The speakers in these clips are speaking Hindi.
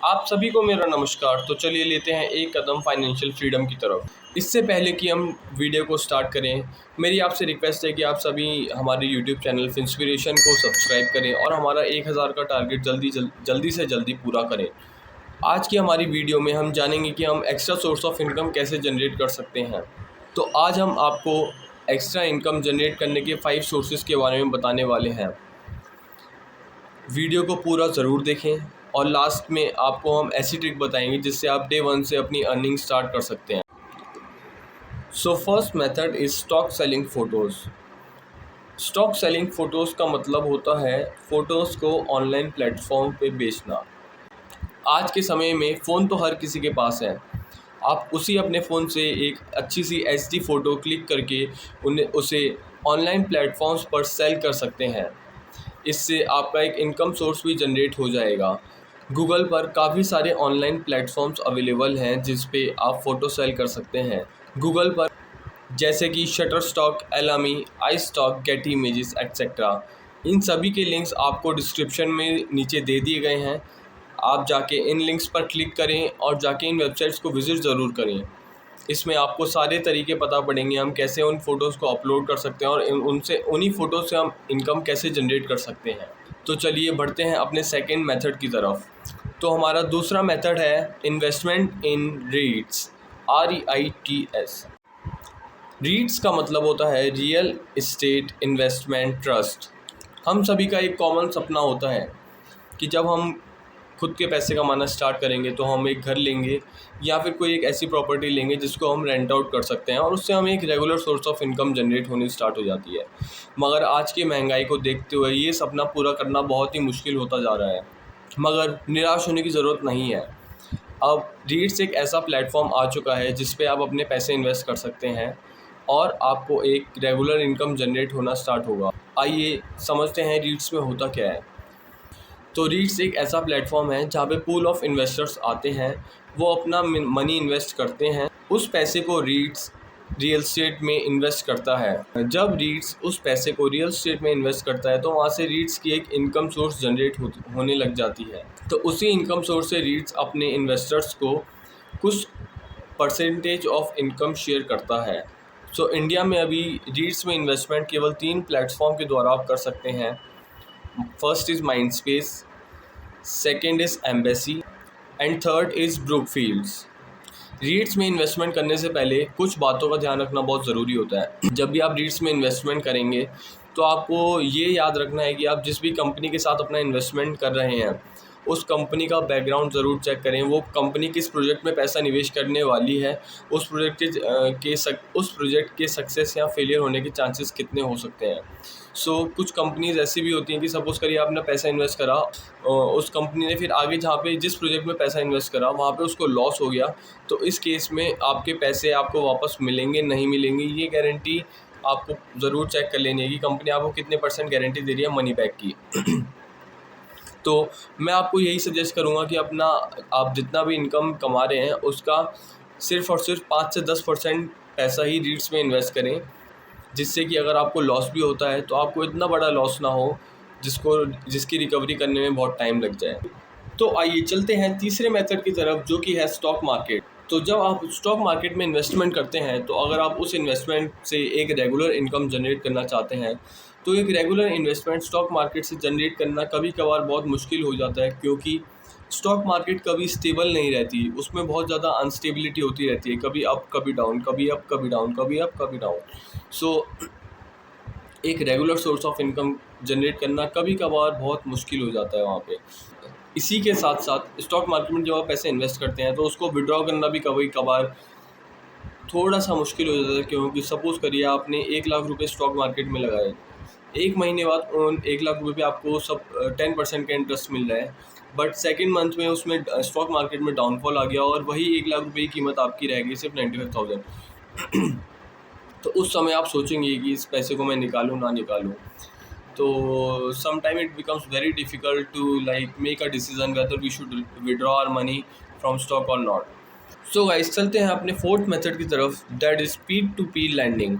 आप सभी को मेरा नमस्कार। तो चलिए लेते हैं एक कदम फाइनेंशियल फ्रीडम की तरफ। इससे पहले कि हम वीडियो को स्टार्ट करें, मेरी आपसे रिक्वेस्ट है कि आप सभी हमारे यूट्यूब चैनल फिंस्पिरेशन को सब्सक्राइब करें और हमारा 1000 का टारगेट जल्दी से जल्दी पूरा करें। आज की हमारी वीडियो में हम जानेंगे कि हम एक्स्ट्रा सोर्स ऑफ इनकम कैसे जनरेट कर सकते हैं। तो आज हम आपको एक्स्ट्रा इनकम जनरेट करने के 5 सोर्सेज के बारे में बताने वाले हैं। वीडियो को पूरा ज़रूर देखें और लास्ट में आपको हम ऐसी ट्रिक बताएंगे जिससे आप डे 1 से अपनी अर्निंग स्टार्ट कर सकते हैं। So first method is stock selling photos. Stock selling photos का मतलब होता है फ़ोटोज़ को ऑनलाइन प्लेटफॉर्म पे बेचना। आज के समय में फ़ोन तो हर किसी के पास है। आप अपने फ़ोन से एक अच्छी सी एचडी फ़ोटो क्लिक करके उसे ऑनलाइन प्लेटफॉर्म्स पर सेल कर सकते हैं। इससे आपका एक इनकम सोर्स भी जनरेट हो जाएगा। गूगल पर काफ़ी सारे ऑनलाइन प्लेटफॉर्म्स अवेलेबल हैं जिस पे आप फ़ोटो सेल कर सकते हैं। गूगल पर जैसे कि Shutterstock, Alamy, iStock, Getty Images etcetera. इन सभी के लिंक्स आपको डिस्क्रिप्शन में नीचे दे दिए गए हैं। आप जाके इन लिंक्स पर क्लिक करें और जाके इन वेबसाइट्स को विज़िट ज़रूर करें। इसमें आपको सारे तरीके पता पड़ेंगे, हम कैसे उन फ़ोटोज़ को अपलोड कर सकते हैं और उन्हीं फ़ोटोज़ से हम इनकम कैसे जनरेट कर सकते हैं। तो चलिए बढ़ते हैं अपने सेकंड मेथड की तरफ। तो हमारा दूसरा मेथड है इन्वेस्टमेंट इन रीट्स, REITs। रीट्स का मतलब होता है रियल इस्टेट इन्वेस्टमेंट ट्रस्ट। हम सभी का एक कॉमन सपना होता है कि जब हम खुद के पैसे कमाना स्टार्ट करेंगे तो हम एक घर लेंगे या फिर कोई एक ऐसी प्रॉपर्टी लेंगे जिसको हम रेंट आउट कर सकते हैं और उससे हमें एक regular source of income generate होनी स्टार्ट हो जाती है। मगर आज की महंगाई को देखते हुए ये सपना पूरा करना बहुत ही मुश्किल होता जा रहा है। मगर निराश होने की ज़रूरत नहीं है। अब रीट्स एक ऐसा प्लेटफॉर्म आ चुका है जिस पे आप अपने पैसे इन्वेस्ट कर सकते हैं और आपको एक रेगुलर इनकम जनरेट होना स्टार्ट होगा। आइए समझते हैं रीट्स में होता क्या है। तो रीट्स एक ऐसा प्लेटफॉर्म है जहाँ पे पूल ऑफ इन्वेस्टर्स आते हैं, वो अपना मनी इन्वेस्ट करते हैं। उस पैसे को रीट्स रियल स्टेट में इन्वेस्ट करता है। जब रीट्स उस पैसे को रियल स्टेट में इन्वेस्ट करता है तो वहाँ से रीट्स की एक इनकम सोर्स जनरेट होने लग जाती है। तो उसी इनकम सोर्स से रीट्स अपने इन्वेस्टर्स को कुछ परसेंटेज ऑफ इनकम शेयर करता है। सो इंडिया में अभी रीट्स में इन्वेस्टमेंट केवल 3 प्लेटफॉर्म के द्वारा आप कर सकते हैं। First is Mindspace, second is Embassy and third is Brookfields. REITs में इन्वेस्टमेंट करने से पहले कुछ बातों का ध्यान रखना बहुत ज़रूरी होता है। जब भी आप रीट्स में इन्वेस्टमेंट करेंगे तो आपको ये याद रखना है कि आप जिस भी कंपनी के साथ अपना इन्वेस्टमेंट कर रहे हैं उस कंपनी का बैकग्राउंड ज़रूर चेक करें। वो कंपनी किस प्रोजेक्ट में पैसा निवेश करने वाली है, उस प्रोजेक्ट के सक्सेस या फेलियर होने के चांसेस कितने हो सकते हैं। कुछ कंपनीज ऐसी भी होती हैं कि सपोज़ करिए आपने पैसा इन्वेस्ट करा, उस कंपनी ने फिर आगे जहाँ पे जिस प्रोजेक्ट में पैसा इन्वेस्ट करा वहाँ पे उसको लॉस हो गया। तो इस केस में आपके पैसे आपको वापस मिलेंगे नहीं मिलेंगे, ये गारंटी आपको ज़रूर चेक कर लेनी है कि कंपनी आपको कितने % गारंटी दे रही है मनी बैक की। तो मैं आपको यही सजेस्ट करूँगा कि आप जितना भी इनकम कमा रहे हैं उसका सिर्फ़ और सिर्फ 5 से 10% पैसा ही रीट्स में इन्वेस्ट करें, जिससे कि अगर आपको लॉस भी होता है तो आपको इतना बड़ा लॉस ना हो जिसकी रिकवरी करने में बहुत टाइम लग जाए। तो आइए चलते हैं तीसरे मेथड की तरफ जो कि है स्टॉक मार्केट। तो जब आप स्टॉक मार्केट में इन्वेस्टमेंट करते हैं तो अगर आप उस इन्वेस्टमेंट से एक रेगुलर इनकम जनरेट करना चाहते हैं तो एक रेगुलर इन्वेस्टमेंट स्टॉक मार्केट से जनरेट करना कभी कभार बहुत मुश्किल हो जाता है, क्योंकि स्टॉक मार्केट कभी स्टेबल नहीं रहती, उसमें बहुत ज़्यादा अनस्टेबिलिटी होती रहती है, कभी अप कभी डाउन, कभी अप कभी डाउन, कभी अप कभी डाउन। सो एक regular source of income generate करना कभी कभार बहुत मुश्किल हो जाता है वहाँ पे। इसी के साथ साथ स्टॉक मार्केट में जब आप पैसे इन्वेस्ट करते हैं तो उसको विड्रॉ करना भी कभी कभार थोड़ा सा मुश्किल हो जाता है, क्योंकि सपोज़ करिए आपने 1 लाख रुपए स्टॉक मार्केट में लगाए, 1 महीने बाद उन 1 लाख रुपए पे आपको 10% का इंटरेस्ट मिल रहा है, बट सेकेंड मंथ में उसमें स्टॉक मार्केट में डाउनफॉल आ गया और वही 1 लाख रुपए की कीमत आपकी रह गई सिर्फ 95,000। तो उस समय आप सोचेंगे कि इस पैसे को मैं निकालूं ना निकालूं। तो sometime it becomes very difficult to like make a decision whether we should withdraw our money from stock or not. So guys चलते हैं अपने फोर्थ मेथड की तरफ, दैट इज़ P2P लैंडिंग।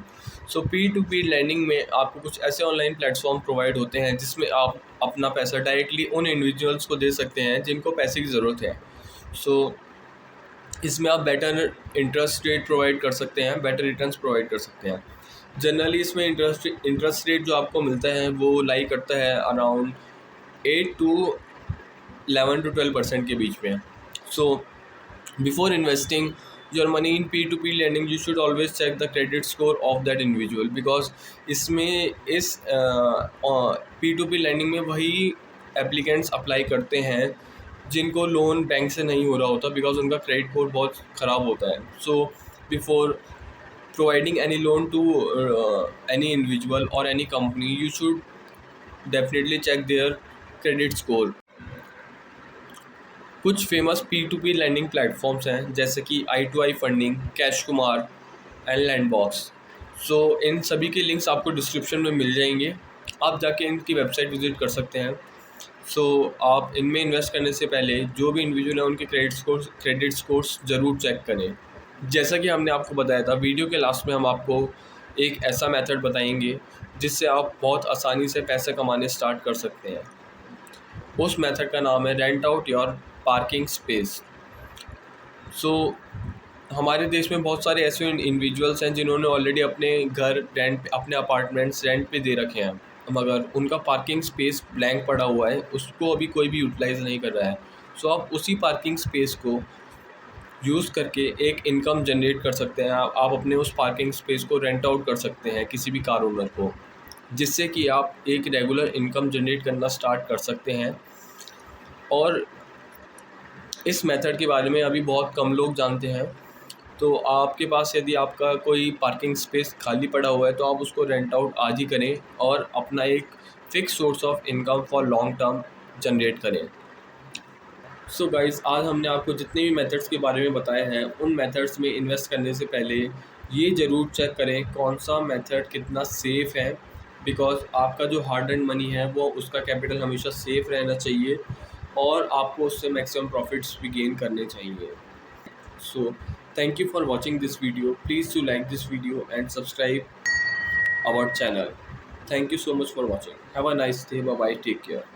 सो P2P लैंडिंग में आपको कुछ ऐसे ऑनलाइन प्लेटफॉर्म प्रोवाइड होते हैं जिसमें आप अपना पैसा डायरेक्टली उन इंडिविजुअल्स को दे सकते हैं जिनको पैसे की ज़रूरत है। सो इसमें आप बेटर इंटरेस्ट रेट प्रोवाइड कर सकते हैं, बेटर रिटर्न्स प्रोवाइड कर सकते हैं। जनरली इसमें इंटरेस्ट रेट जो आपको मिलता है वो लाई करता है अराउंड 8 टू 11 to 12% के बीच में। सो before investing your money in P2P lending, you should always check the credit score of that individual, because इसमें इस P2P lending में वही एप्लीकेंट्स अप्लाई करते हैं जिनको लोन बैंक से नहीं हो रहा होता, बिकॉज उनका क्रेडिट स्कोर बहुत ख़राब होता है। So before providing any loan to any individual or any company, you should definitely check their credit score। कुछ फेमस P2P लैंडिंग प्लेटफॉर्म्स हैं जैसे कि I2I funding, Cash Kumar and Landbox. So इन सभी के लिंक्स आपको डिस्क्रिप्शन में मिल जाएंगे, आप जाके इनकी वेबसाइट विजिट कर सकते हैं। सो आप इनमें इन्वेस्ट करने से पहले जो भी इंडिविजुअल है उनके क्रेडिट स्कोर्स ज़रूर चेक करें। जैसा कि हमने आपको बताया था, वीडियो के लास्ट में हम आपको एक ऐसा मेथड बताएंगे जिससे आप बहुत आसानी से पैसे कमाने स्टार्ट कर सकते हैं। उस मेथड का नाम है rent out your parking space. So हमारे देश में बहुत सारे ऐसे इंडिविजुअल्स हैं जिन्होंने ऑलरेडी अपने घर रेंट, अपने अपार्टमेंट्स रेंट पे दे रखे हैं, मगर उनका पार्किंग स्पेस ब्लैंक पड़ा हुआ है, उसको अभी कोई भी यूटिलाइज़ नहीं कर रहा है। सो आप उसी पार्किंग स्पेस को यूज़ करके एक इनकम जनरेट कर सकते हैं। आप अपने उस पार्किंग स्पेस को रेंट आउट कर सकते हैं किसी भी कार ओनर को, जिससे कि आप एक रेगुलर इनकम जनरेट करना स्टार्ट कर सकते हैं। और इस मेथड के बारे में अभी बहुत कम लोग जानते हैं। तो आपके पास यदि आपका कोई पार्किंग स्पेस खाली पड़ा हुआ है तो आप उसको रेंट आउट आज ही करें और अपना एक fix source of income for long term generate करें। सो गाइस, आज हमने आपको जितने भी मेथड्स के बारे में बताए हैं, उन मेथड्स में इन्वेस्ट करने से पहले ये ज़रूर चेक करें कौन सा मेथड कितना सेफ़ है, बिकॉज़ आपका जो हार्ड एंड मनी है वो उसका कैपिटल हमेशा सेफ़ रहना चाहिए और आपको उससे मैक्सिमम प्रॉफिट्स भी गेन करने चाहिए। So thank you for watching this video. Please to like this video and subscribe our channel. Thank you so much for watching. Have a nice day. Bye bye. Take care.